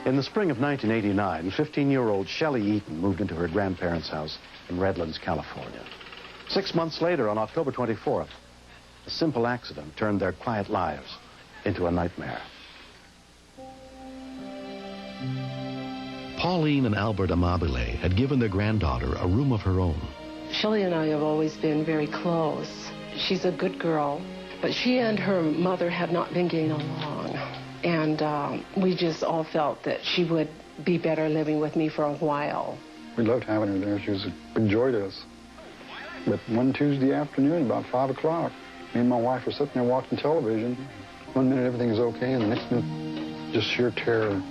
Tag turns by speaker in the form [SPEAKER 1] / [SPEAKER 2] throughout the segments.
[SPEAKER 1] In the spring of 1989, 15-year-old Shelley Eaton moved into her grandparents' house in Redlands, California. 6 months later, on October 24th, a simple accident turned their quiet lives into a nightmare.
[SPEAKER 2] Pauline and Albert Amabile had given their granddaughter a room of her own.
[SPEAKER 3] Shelley and I have always been very close. She's a good girl, but she and her mother had not been getting along. And we just all felt that she would be better living with me for a while.
[SPEAKER 4] We loved having her there. She was a big joy to us. But one Tuesday afternoon, about 5 o'clock, me and my wife were sitting there watching television. One minute everything is okay, and the next minute, just sheer terror.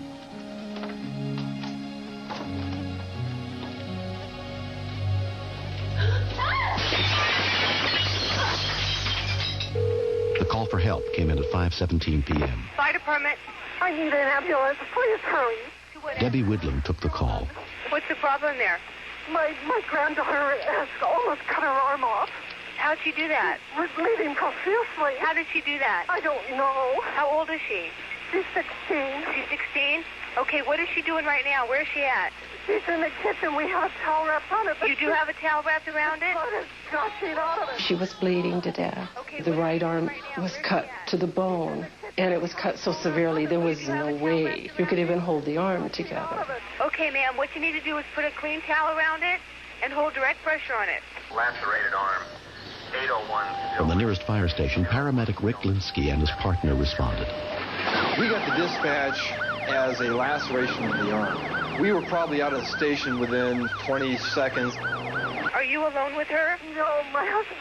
[SPEAKER 2] The call for help came in at 5:17 p.m.
[SPEAKER 5] Fire department.
[SPEAKER 6] I need an ambulance. Please hurry.
[SPEAKER 2] Debbie Whitlam took the call.
[SPEAKER 5] What's the problem there?
[SPEAKER 6] My granddaughter has almost cut her arm off.
[SPEAKER 5] How'd she do that?
[SPEAKER 6] We're bleeding profusely.
[SPEAKER 5] How did she do that?
[SPEAKER 6] I don't know.
[SPEAKER 5] How old is she?
[SPEAKER 6] She's 16.
[SPEAKER 5] She's 16? Okay, what is she doing right now? Where's she at?
[SPEAKER 6] She's in the kitchen. We have a towel wrapped on it.
[SPEAKER 5] You do have a towel wrapped around it?
[SPEAKER 6] Blood is gushing out of it.
[SPEAKER 3] She was bleeding to death.
[SPEAKER 5] Okay,
[SPEAKER 3] The right arm was cut to the bone, and it was cut so severely there was no way you could even hold the arm together.
[SPEAKER 5] Okay, ma'am, what you need to do is put a clean towel around it and hold direct pressure on it.
[SPEAKER 7] Lacerated arm, 801.
[SPEAKER 2] From the nearest fire station, paramedic Rick Linsky and his partner responded.
[SPEAKER 8] We got the dispatch as a laceration of the arm. We were probably out of the station within 20 seconds.
[SPEAKER 5] Are you alone with her?
[SPEAKER 6] No, my husband.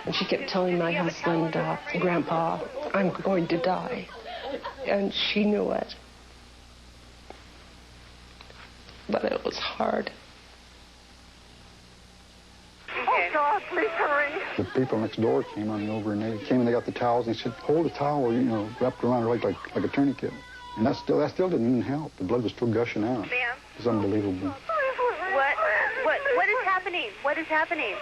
[SPEAKER 3] And she kept telling my husband, Grandpa, I'm going to die. And she knew it. But it was hard.
[SPEAKER 6] Oh, God, please hurry.
[SPEAKER 4] The people next door came running over, and they came and they got the towels, and they said, hold the towel, wrapped around her like a tourniquet. And that still didn't even help. The blood was still gushing out.
[SPEAKER 5] Ma'am?
[SPEAKER 4] It was unbelievable.
[SPEAKER 5] What is happening? What is happening?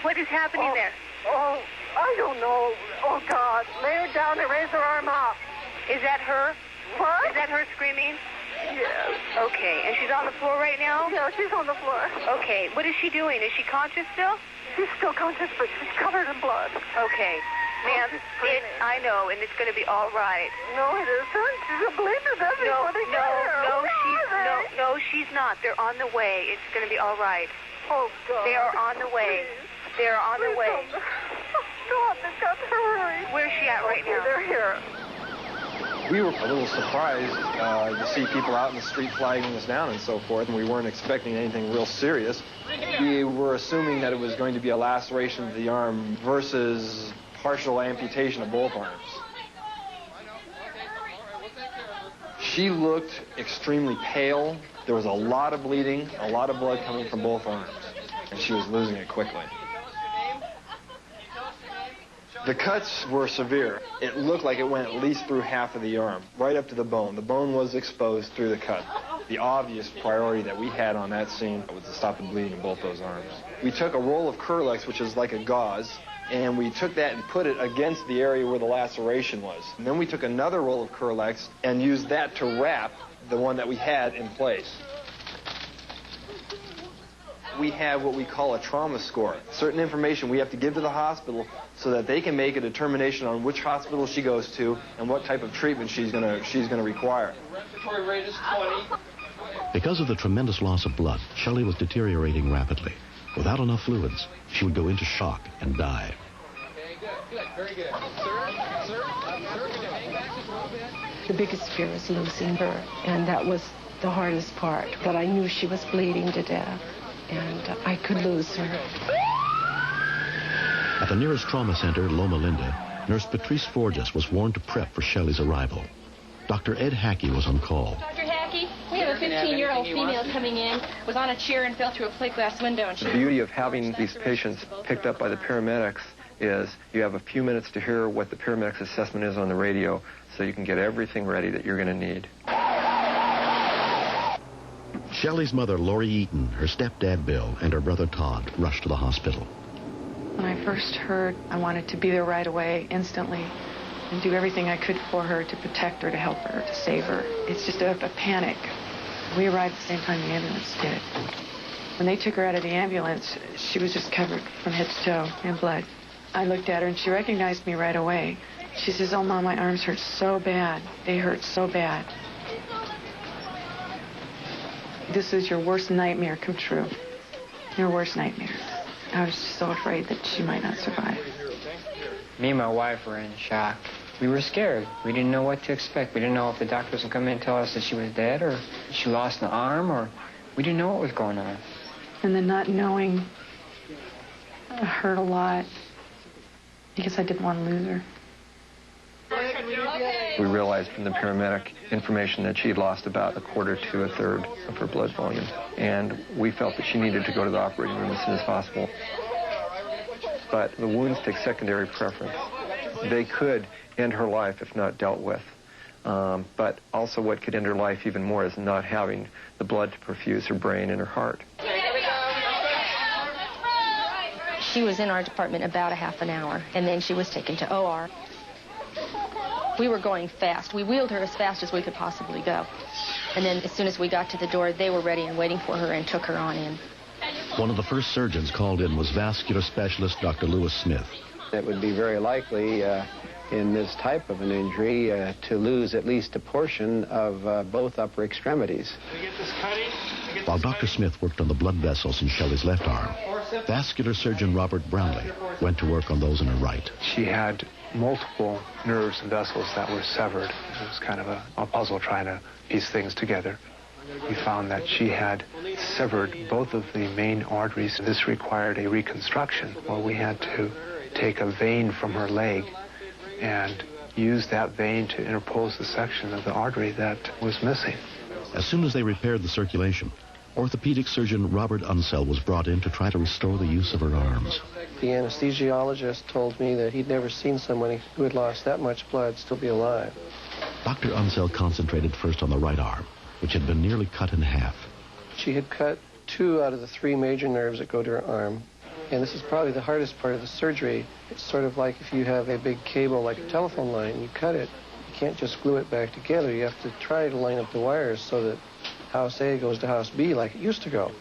[SPEAKER 5] What is happening there?
[SPEAKER 6] Oh, I don't know. Oh, God. Lay her down and raise her arm up.
[SPEAKER 5] Is that her?
[SPEAKER 6] What?
[SPEAKER 5] Is that her screaming?
[SPEAKER 6] Yes.
[SPEAKER 5] Okay, and she's on the floor right now?
[SPEAKER 6] Yeah, she's on the floor.
[SPEAKER 5] Okay, what is she doing? Is she conscious still?
[SPEAKER 6] She's still conscious, but she's covered in blood.
[SPEAKER 5] Okay. Ma'am, I know, and it's going to be all right.
[SPEAKER 6] No, it isn't. She's a bleeder. That's
[SPEAKER 5] No, she's not. They're on the way. It's going to be all right.
[SPEAKER 6] Oh, God.
[SPEAKER 5] They are on the way. They are on the way.
[SPEAKER 6] Stop. They've got to hurry.
[SPEAKER 5] Where's she at right now?
[SPEAKER 6] They're here.
[SPEAKER 8] We were a little surprised to see people out in the street flagging us down and so forth, and we weren't expecting anything real serious. We were assuming that it was going to be a laceration of the arm versus partial amputation of both arms. She looked extremely pale. There was a lot of bleeding, a lot of blood coming from both arms, and she was losing it quickly. The cuts were severe. It looked like it went at least through half of the arm, right up to the bone. The bone was exposed through the cut. The obvious priority that we had on that scene was to stop the bleeding in both those arms. We took a roll of Curlex, which is like a gauze, and we took that and put it against the area where the laceration was. And then we took another roll of Curlex and used that to wrap the one that we had in place. We have what we call a trauma score. Certain information we have to give to the hospital so that they can make a determination on which hospital she goes to and what type of treatment she's gonna require.
[SPEAKER 9] Respiratory rate is 20.
[SPEAKER 2] Because of the tremendous loss of blood, Shelley was deteriorating rapidly. Without enough fluids, she would go into shock and die.
[SPEAKER 9] Okay, good, very good. Sir, hang back just a little bit.
[SPEAKER 3] The biggest fear was losing her, and that was the hardest part. But I knew she was bleeding to death, and I could lose her.
[SPEAKER 2] At the nearest trauma center, Loma Linda, Nurse Patrice Forges was warned to prep for Shelley's arrival. Dr. Ed Hackey was on call.
[SPEAKER 10] Dr. Hackey, we have a 15-year-old female coming in, was on a chair and fell through a plate glass window. And
[SPEAKER 11] the beauty of having these patients picked up by the paramedics is you have a few minutes to hear what the paramedics' assessment is on the radio so you can get everything ready that you're going to need.
[SPEAKER 2] Shelley's mother, Lori Eaton, her stepdad, Bill, and her brother, Todd, rushed to the hospital.
[SPEAKER 12] When I first heard, I wanted to be there right away, instantly. and do everything I could for her to protect her, to help her, to save her. It's just a panic. We arrived at the same time the ambulance did. When they took her out of the ambulance, she was just covered from head to toe in blood. I looked at her and she recognized me right away. She says, "Oh, Mom, my arms hurt so bad. They hurt so bad." This is your worst nightmare come true. Your worst nightmare. I was just so afraid that she might not survive.
[SPEAKER 13] Me and my wife were in shock. We were scared. We didn't know what to expect. We didn't know if the doctors would come in and tell us that she was dead or she lost an arm, or we didn't know what was going on.
[SPEAKER 12] And then not knowing hurt a lot because I didn't want to lose her.
[SPEAKER 11] We realized from the paramedic information that she had lost about a quarter to a third of her blood volume. And we felt that she needed to go to the operating room as soon as possible. But the wounds take secondary preference. They could end her life if not dealt with. But also what could end her life even more is not having the blood to perfuse her brain and her heart.
[SPEAKER 10] She was in our department about a half an hour, and then she was taken to OR. We were going fast. We wheeled her as fast as we could possibly go. And then as soon as we got to the door, they were ready and waiting for her and took her on in.
[SPEAKER 2] One of the first surgeons called in was vascular specialist Dr. Lewis Smith.
[SPEAKER 14] It would be very likely in this type of an injury to lose at least a portion of both upper extremities.
[SPEAKER 2] While Dr. Smith worked on the blood vessels in Shelley's left arm, vascular surgeon Robert Brownlee went to work on those in her right.
[SPEAKER 15] She had multiple nerves and vessels that were severed. It was kind of a puzzle trying to piece things together. We found that she had severed both of the main arteries. This required a reconstruction where we had to take a vein from her leg and use that vein to interpose the section of the artery that was missing.
[SPEAKER 2] As soon as they repaired the circulation, orthopedic surgeon Robert Unseld was brought in to try to restore the use of her arms.
[SPEAKER 16] The anesthesiologist told me that he'd never seen someone who had lost that much blood still be alive.
[SPEAKER 2] Dr. Unseld concentrated first on the right arm, which had been nearly cut in half.
[SPEAKER 16] She had cut 2 out of the 3 major nerves that go to her arm. And this is probably the hardest part of the surgery. It's sort of like if you have a big cable like a telephone line, you cut it. You can't just glue it back together. You have to try to line up the wires so that house A goes to house B like it used to go.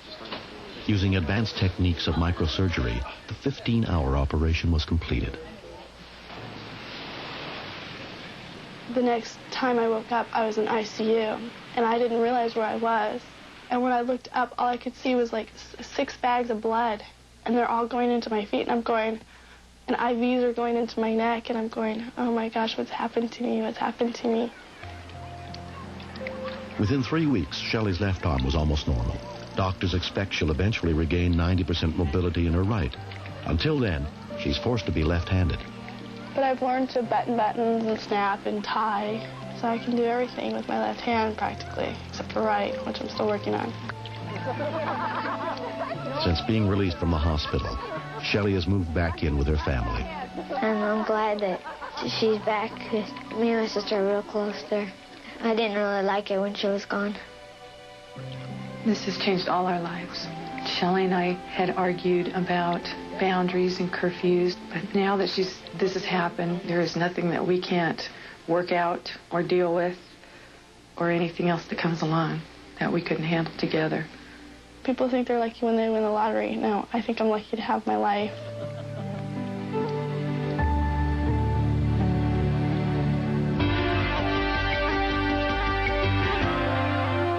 [SPEAKER 2] Using advanced techniques of microsurgery, the 15-hour operation was completed.
[SPEAKER 17] The next time I woke up, I was in ICU, and I didn't realize where I was. And when I looked up, all I could see was like 6 bags of blood, and they're all going into my feet, and I'm going, and IVs are going into my neck, and I'm going, oh my gosh, what's happened to me? What's happened to me?
[SPEAKER 2] Within 3 weeks, Shelley's left arm was almost normal. Doctors expect she'll eventually regain 90% mobility in her right. Until then, she's forced to be left-handed.
[SPEAKER 17] But I've learned to button buttons and snap and tie, so I can do everything with my left hand practically, except for right, which I'm still working on.
[SPEAKER 2] Since being released from the hospital, Shelley has moved back in with her family.
[SPEAKER 18] And I'm glad that she's back, because me and my sister are real close there. I didn't really like it when she was gone.
[SPEAKER 12] This has changed all our lives. Shelley and I had argued about boundaries and curfews, but now that this has happened, there is nothing that we can't work out or deal with or anything else that comes along that we couldn't handle together.
[SPEAKER 17] People think they're lucky when they win the lottery. No, I think I'm lucky to have my life.